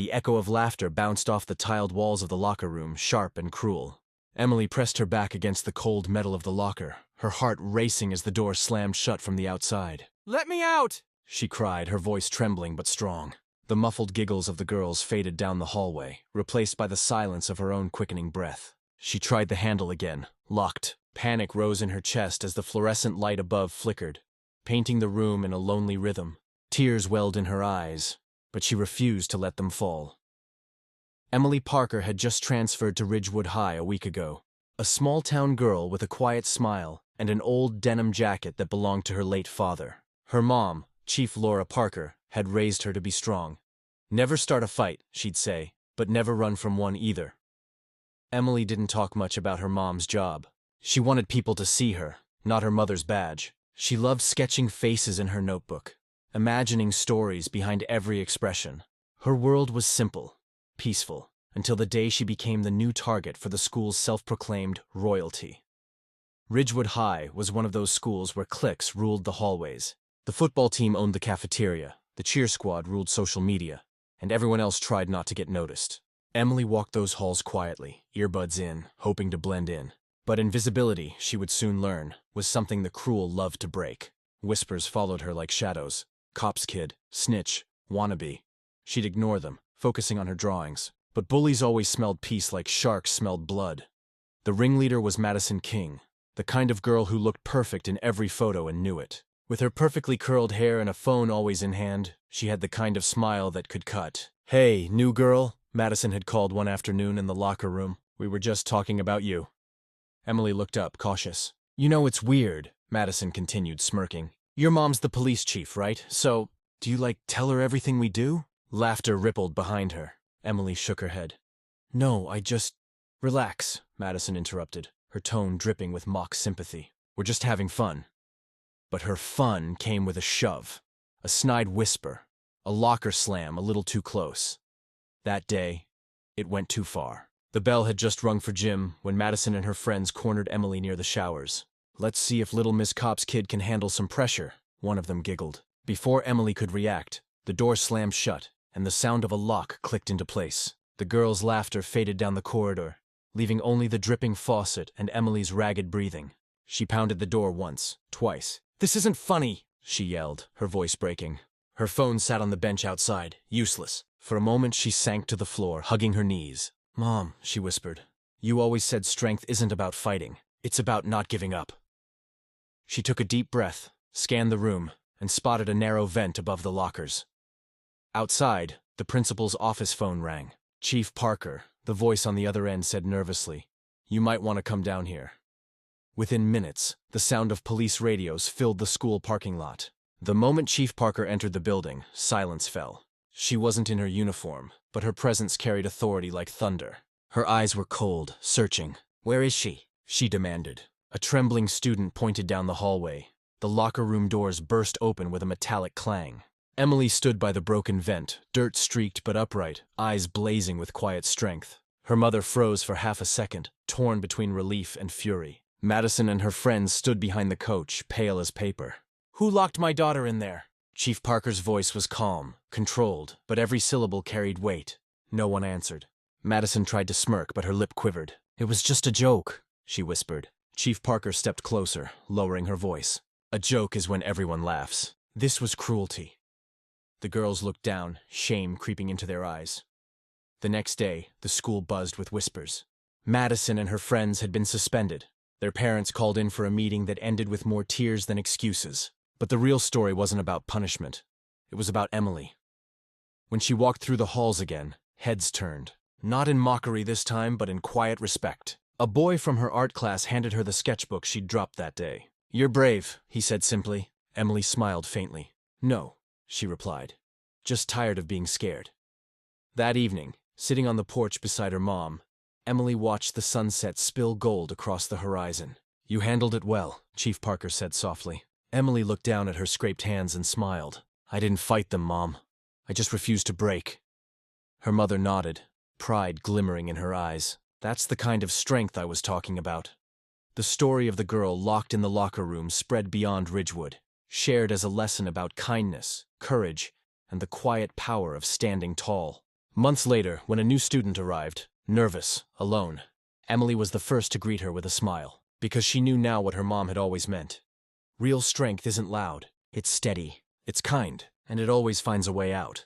The echo of laughter bounced off the tiled walls of the locker room, sharp and cruel. Emily pressed her back against the cold metal of the locker, her heart racing as the door slammed shut from the outside. "Let me out!" she cried, her voice trembling but strong. The muffled giggles of the girls faded down the hallway, replaced by the silence of her own quickening breath. She tried the handle again, locked. Panic rose in her chest as the fluorescent light above flickered, painting the room in a lonely rhythm. Tears welled in her eyes, but she refused to let them fall. Emily Parker had just transferred to Ridgewood High a week ago. A small-town girl with a quiet smile and an old denim jacket that belonged to her late father. Her mom, Chief Laura Parker, had raised her to be strong. Never start a fight, she'd say, but never run from one either. Emily didn't talk much about her mom's job. She wanted people to see her, not her mother's badge. She loved sketching faces in her notebook, imagining stories behind every expression. Her world was simple, peaceful, until the day she became the new target for the school's self-proclaimed royalty. Ridgewood High was one of those schools where cliques ruled the hallways. The football team owned the cafeteria, the cheer squad ruled social media, and everyone else tried not to get noticed. Emily walked those halls quietly, earbuds in, hoping to blend in. But invisibility, she would soon learn, was something the cruel loved to break. Whispers followed her like shadows. Cops kid, snitch, wannabe. She'd ignore them, focusing on her drawings. But bullies always smelled peace like sharks smelled blood. The ringleader was Madison King, the kind of girl who looked perfect in every photo and knew it. With her perfectly curled hair and a phone always in hand, she had the kind of smile that could cut. "Hey, new girl," Madison had called one afternoon in the locker room. "We were just talking about you." Emily looked up, cautious. "You know, it's weird," Madison continued, smirking. "Your mom's the police chief, right? So, do you, tell her everything we do?" Laughter rippled behind her. Emily shook her head. "No, I just—" "Relax," Madison interrupted, her tone dripping with mock sympathy. "We're just having fun." But her fun came with a shove, a snide whisper, a locker slam a little too close. That day, it went too far. The bell had just rung for gym when Madison and her friends cornered Emily near the showers. "Let's see if little Miss Cop's kid can handle some pressure," one of them giggled. Before Emily could react, the door slammed shut, and the sound of a lock clicked into place. The girls' laughter faded down the corridor, leaving only the dripping faucet and Emily's ragged breathing. She pounded the door once, twice. "This isn't funny," she yelled, her voice breaking. Her phone sat on the bench outside, useless. For a moment she sank to the floor, hugging her knees. "Mom," she whispered, "you always said strength isn't about fighting. It's about not giving up." She took a deep breath, scanned the room, and spotted a narrow vent above the lockers. Outside, the principal's office phone rang. "Chief Parker," the voice on the other end said nervously. "You might want to come down here." Within minutes, the sound of police radios filled the school parking lot. The moment Chief Parker entered the building, silence fell. She wasn't in her uniform, but her presence carried authority like thunder. Her eyes were cold, searching. "Where is she?" she demanded. A trembling student pointed down the hallway. The locker room doors burst open with a metallic clang. Emily stood by the broken vent, dirt-streaked but upright, eyes blazing with quiet strength. Her mother froze for half a second, torn between relief and fury. Madison and her friends stood behind the coach, pale as paper. "Who locked my daughter in there?" Chief Parker's voice was calm, controlled, but every syllable carried weight. No one answered. Madison tried to smirk, but her lip quivered. "It was just a joke," she whispered. Chief Parker stepped closer, lowering her voice. "A joke is when everyone laughs. This was cruelty." The girls looked down, shame creeping into their eyes. The next day, the school buzzed with whispers. Madison and her friends had been suspended. Their parents called in for a meeting that ended with more tears than excuses. But the real story wasn't about punishment. It was about Emily. When she walked through the halls again, heads turned. Not in mockery this time, but in quiet respect. A boy from her art class handed her the sketchbook she'd dropped that day. "You're brave," he said simply. Emily smiled faintly. "No," she replied. "Just tired of being scared." That evening, sitting on the porch beside her mom, Emily watched the sunset spill gold across the horizon. "You handled it well," Chief Parker said softly. Emily looked down at her scraped hands and smiled. "I didn't fight them, Mom. I just refused to break." Her mother nodded, pride glimmering in her eyes. "That's the kind of strength I was talking about." The story of the girl locked in the locker room spread beyond Ridgewood, shared as a lesson about kindness, courage, and the quiet power of standing tall. Months later, when a new student arrived, nervous, alone, Emily was the first to greet her with a smile, because she knew now what her mom had always meant. Real strength isn't loud, it's steady, it's kind, and it always finds a way out.